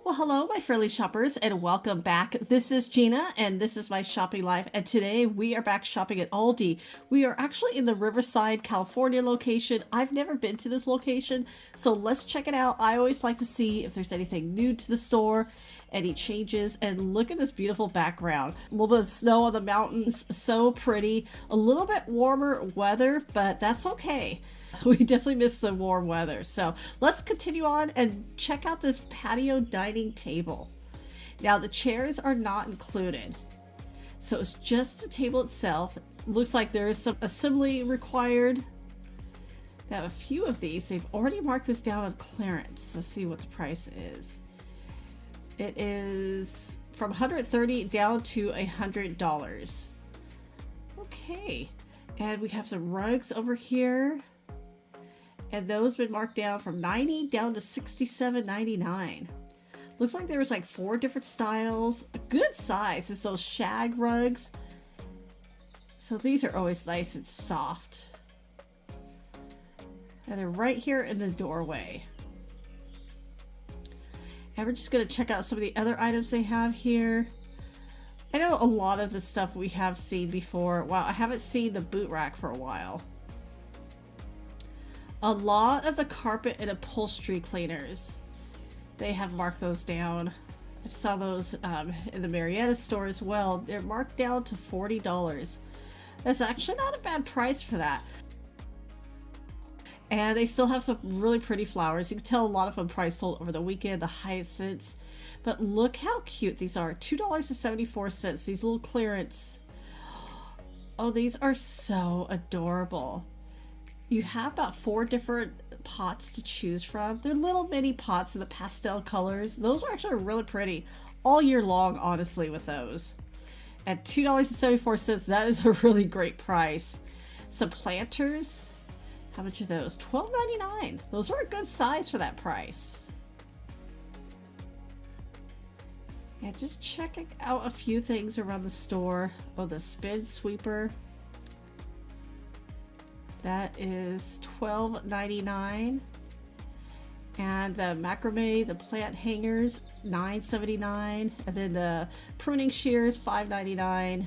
Well, hello, my friendly shoppers, and welcome back. This is Gina, and this is my shopping life. And today we are back shopping at Aldi. We are actually in the Riverside, California location. I've never been to this location, so let's check it out. I always like to see if there's anything new to the store, any changes. And look at this beautiful background. A little bit of snow on the mountains, so pretty. A little bit warmer weather, but that's okay. We definitely miss the warm weather. So let's continue on and check out this patio dining table. Now the chairs are not included. So it's just the table itself. Looks like there is some assembly required. They have a few of these. They've already marked this down on clearance. Let's see what the price is. It is from $130 down to $100. Okay. And we have some rugs over here. And those been marked down from $90 down to $67.99. Looks like there was like 4 different styles. A good size is those shag rugs. So these are always nice and soft. And they're right here in the doorway. And we're just going to check out some of the other items they have here. I know a lot of the stuff we have seen before. Wow, I haven't seen the boot rack for a while. A lot of the carpet and upholstery cleaners, they have marked those down. I saw those in the Marietta store as well. They're marked down to $40. That's actually not a bad price for that. And they still have some really pretty flowers. You can tell a lot of them probably sold over the weekend, the hyacinths. But look how cute these are. $2.74, these little clearance. Oh, these are so adorable. You have about 4 different pots to choose from. They're little mini pots in the pastel colors. Those are actually really pretty all year long, honestly, with those. At $2.74, that is a really great price. Some planters. How much are those? $12.99. Those are a good size for that price. Yeah, just checking out a few things around the store. Oh, the spin sweeper. That is $12.99. And the macrame, the plant hangers, $9.79. And then the pruning shears, $5.99.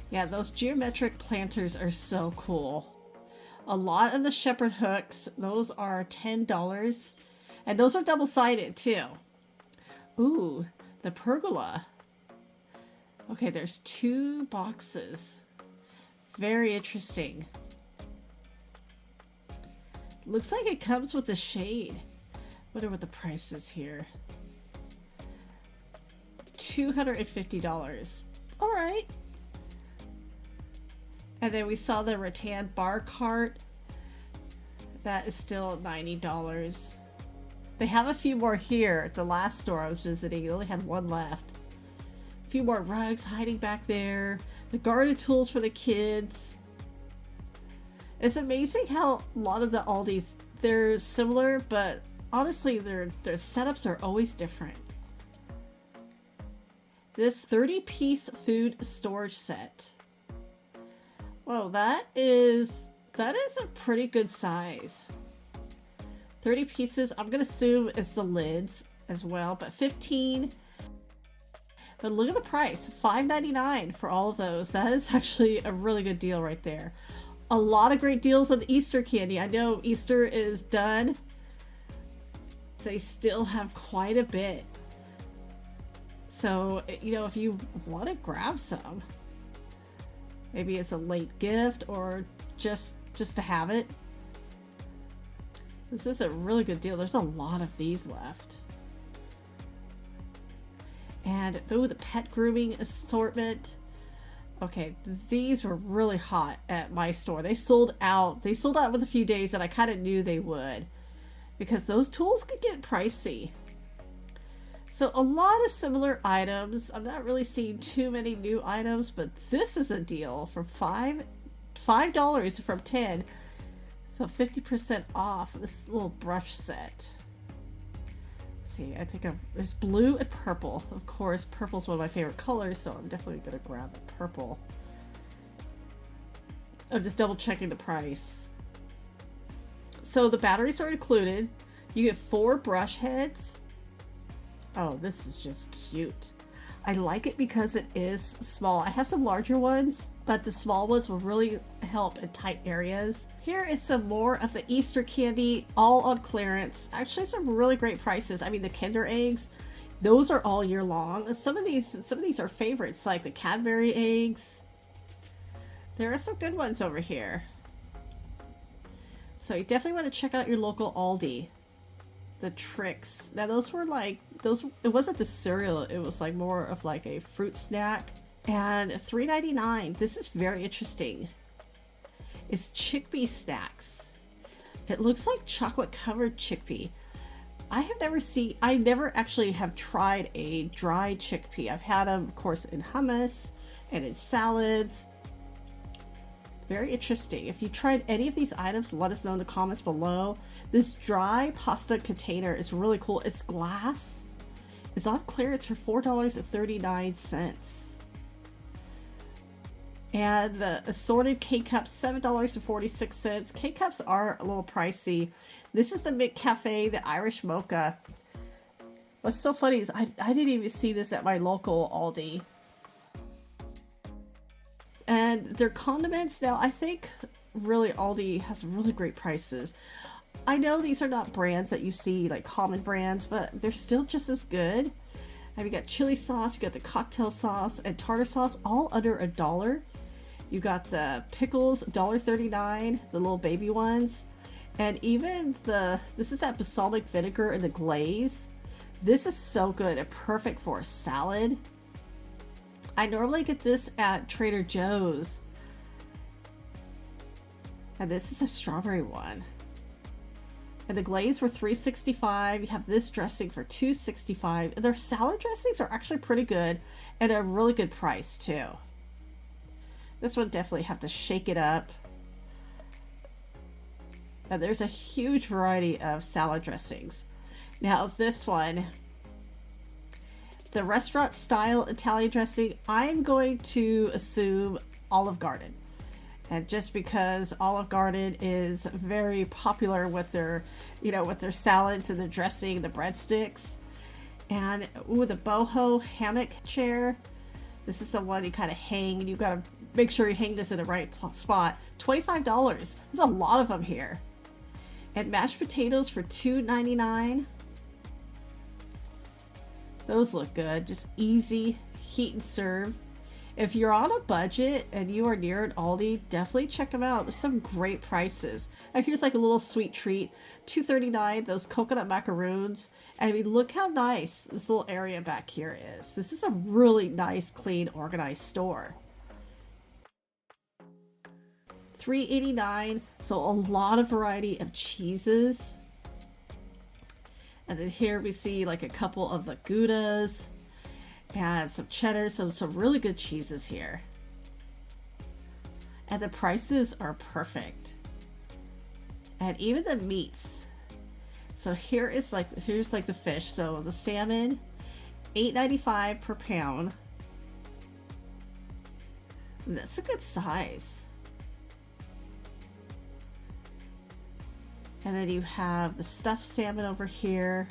Yeah, those geometric planters are so cool. A lot of the shepherd hooks, those are $10. And those are double-sided too. Ooh, the pergola. Okay, there's 2 boxes. Very interesting. Looks like it comes with a shade. Wonder what the price is here. $250. All right. And then we saw the rattan bar cart. That is still $90. They have a few more here at the last store I was visiting. They only had 1 left. A few more rugs hiding back there. The garden tools for the kids. It's amazing how a lot of the Aldis, they're similar, but honestly, their setups are always different. This 30-piece food storage set. Whoa, that is a pretty good size. 30 pieces, I'm gonna assume it's the lids as well, but 15. But look at the price, $5.99 for all of those. That is actually a really good deal right there. A lot of great deals on the Easter candy. I know Easter is done. So they still have quite a bit. So, you know, if you want to grab some, maybe it's a late gift or just to have it. This is a really good deal. There's a lot of these left. And oh, the pet grooming assortment. Okay, these were really hot at my store. They sold out. They sold out with a few days, and I kind of knew they would, because those tools could get pricey. So a lot of similar items. I'm not really seeing too many new items, but this is a deal for $5 from $10. So 50% off this little brush set. See, I think there's blue and purple. Of course, purple's one of my favorite colors, so I'm definitely gonna grab the purple. I'm just double checking the price. So the batteries are included. You get 4 brush heads. Oh, this is just cute. I like it because it is small. I have some larger ones, but the small ones will really help in tight areas. Here is some more of the Easter candy, all on clearance. Actually, some really great prices. I mean, the Kinder eggs, those are all year long. Some of these are favorites, like the Cadbury eggs. There are some good ones over here. So you definitely want to check out your local Aldi. The Tricks. Now those were like, it wasn't the cereal, it was like more of like a fruit snack. And $3.99. This is very interesting. It's chickpea snacks. It looks like chocolate covered chickpea. I never actually have tried a dry chickpea. I've had them, of course, in hummus and in salads. Very interesting. If you tried any of these items, let us know in the comments below. This dry pasta container is really cool. It's glass. It's on clearance for $4.39. And the assorted K-Cups, $7.46. K-Cups are a little pricey. This is the McCafe, the Irish Mocha. What's so funny is I didn't even see this at my local Aldi. And their condiments, now I think really Aldi has really great prices. I know these are not brands that you see, like common brands, but they're still just as good. And you got chili sauce, you got the cocktail sauce, and tartar sauce, all under $1. You got the pickles, $1.39, the little baby ones. And even this is that balsamic vinegar and the glaze. This is so good and perfect for a salad. I normally get this at Trader Joe's. And this is a strawberry one. And the glaze were $3.65. You have this dressing for $2.65. And their salad dressings are actually pretty good and a really good price too. This one definitely have to shake it up. And there's a huge variety of salad dressings. Now this one, the restaurant style Italian dressing, I'm going to assume Olive Garden. And just because Olive Garden is very popular with their, with their salads and the dressing, the breadsticks. And ooh, the boho hammock chair. This is the one you kind of hang, and you got to make sure you hang this in the right spot. $25. There's a lot of them here. And mashed potatoes for $2.99. Those look good. Just easy heat and serve. If you're on a budget and you are near an Aldi, definitely check them out. There's some great prices. And here's like a little sweet treat. $2.39, those coconut macaroons. I mean, look how nice this little area back here is. This is a really nice, clean, organized store. $3.89, so a lot of variety of cheeses. And then here we see like a couple of the Goudas and some cheddar, so some really good cheeses here. And the prices are perfect. And even the meats. So here's like the fish. So the salmon, $8.95 per pound. And that's a good size. And then you have the stuffed salmon over here.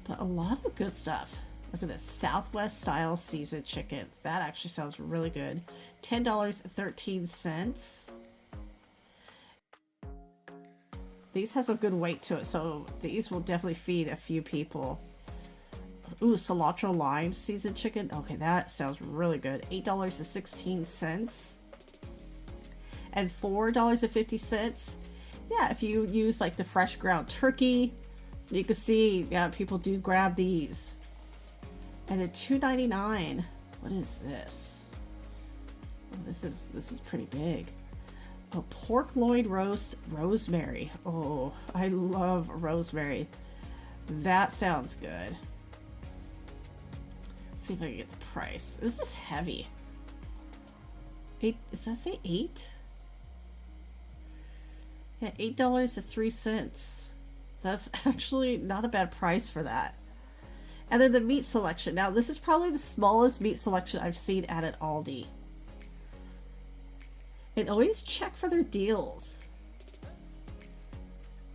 But a lot of good stuff. Look at this Southwest style seasoned chicken. That actually sounds really good. $10.13. These have some good weight to it, so these will definitely feed a few people. Ooh, cilantro lime seasoned chicken. Okay, that sounds really good. $8.16. And $4.50. Yeah, if you use like the fresh ground turkey, you can see, yeah, people do grab these. And at $2.99, what is this? Oh, this is pretty big. A pork loin roast rosemary. Oh, I love rosemary. That sounds good. Let's see if I can get the price. This is heavy. Does that say 8? Yeah, $8.03. That's actually not a bad price for that. And then the meat selection. Now, this is probably the smallest meat selection I've seen at an Aldi. And always check for their deals.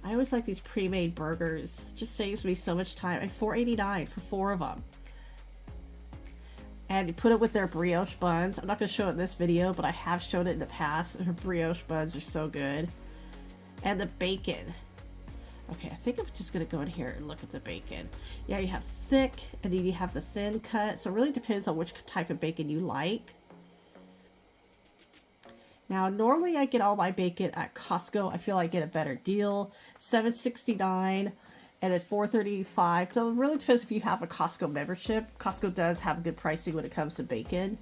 I always like these pre-made burgers. Just saves me so much time. Like $4.89 for 4 of them. And you put it with their brioche buns. I'm not going to show it in this video, but I have shown it in the past. Her brioche buns are so good. And the bacon. Okay, I think I'm just going to go in here and look at the bacon. Yeah, you have thick, and then you have the thin cut. So it really depends on which type of bacon you like. Now, normally I get all my bacon at Costco. I feel I get a better deal. $7.69 and then $4.35. So it really depends if you have a Costco membership. Costco does have good pricing when it comes to bacon.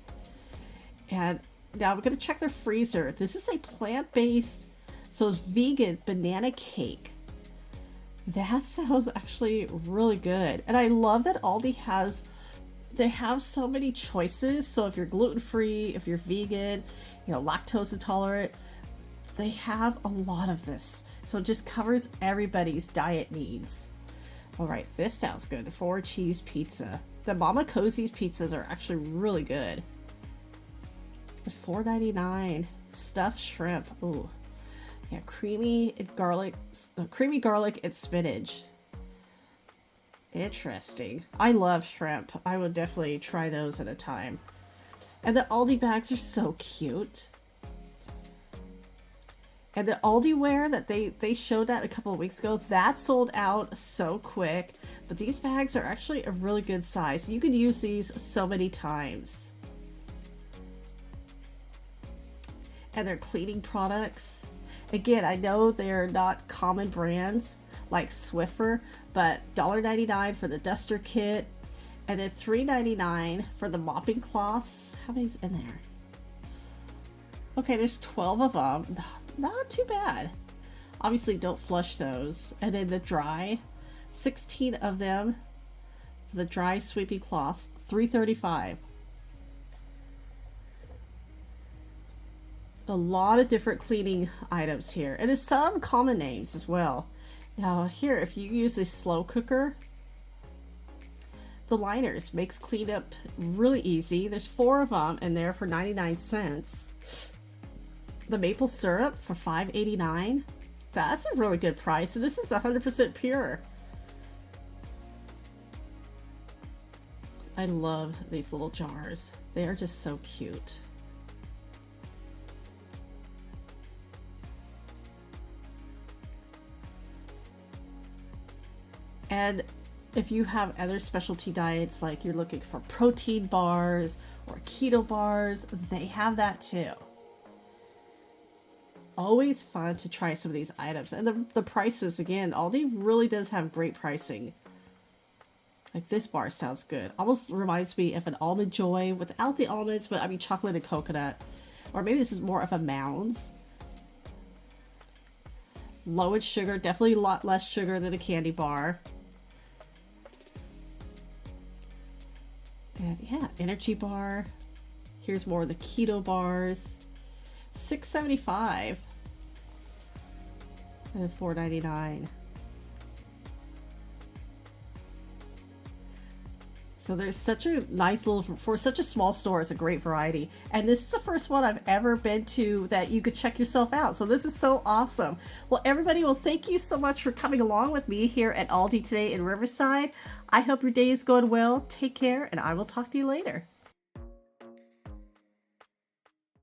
And now I'm going to check their freezer. This is a plant-based, so it's vegan banana cake. That sounds actually really good. And I love that Aldi they have so many choices. So if you're gluten-free, if you're vegan, lactose intolerant, they have a lot of this. So it just covers everybody's diet needs. All right, this sounds good. 4 cheese pizza. The Mama Cozzi's pizzas are actually really good. $4.99. Stuffed shrimp. Ooh. Yeah, creamy garlic and spinach. Interesting. I love shrimp. I would definitely try those at a time. And the Aldi bags are so cute. And the Aldi wear that they showed that a couple of weeks ago, that sold out so quick. But these bags are actually a really good size. You can use these so many times. And they're cleaning products. Again, I know they're not common brands like Swiffer, but $1.99 for the duster kit, and then $3.99 for the mopping cloths. How many's in there? Okay, there's 12 of them. Not too bad. Obviously, don't flush those. And then the dry, 16 of them for the dry sweeping cloths, $3.35. A lot of different cleaning items here, and there's some common names as well. Now here, if you use a slow cooker, the liners makes cleanup really easy. There's 4 of them in there for 99 cents. The maple syrup for $5.89. That's a really good price, and this is 100% pure. I love these little jars. They are just so cute. And if you have other specialty diets, like you're looking for protein bars or keto bars, they have that too. Always fun to try some of these items. And the prices, again, Aldi really does have great pricing. Like this bar sounds good. Almost reminds me of an Almond Joy without the almonds, but I mean chocolate and coconut. Or maybe this is more of a Mounds. Low in sugar, definitely a lot less sugar than a candy bar. And yeah, energy bar. Here's more of the keto bars. $6.75 and $4.99. So there's such a nice little, for such a small store, it's a great variety. And this is the first one I've ever been to that you could check yourself out. So this is so awesome. Well, everybody, well, thank you so much for coming along with me here at Aldi today in Riverside. I hope your day is going well. Take care, and I will talk to you later.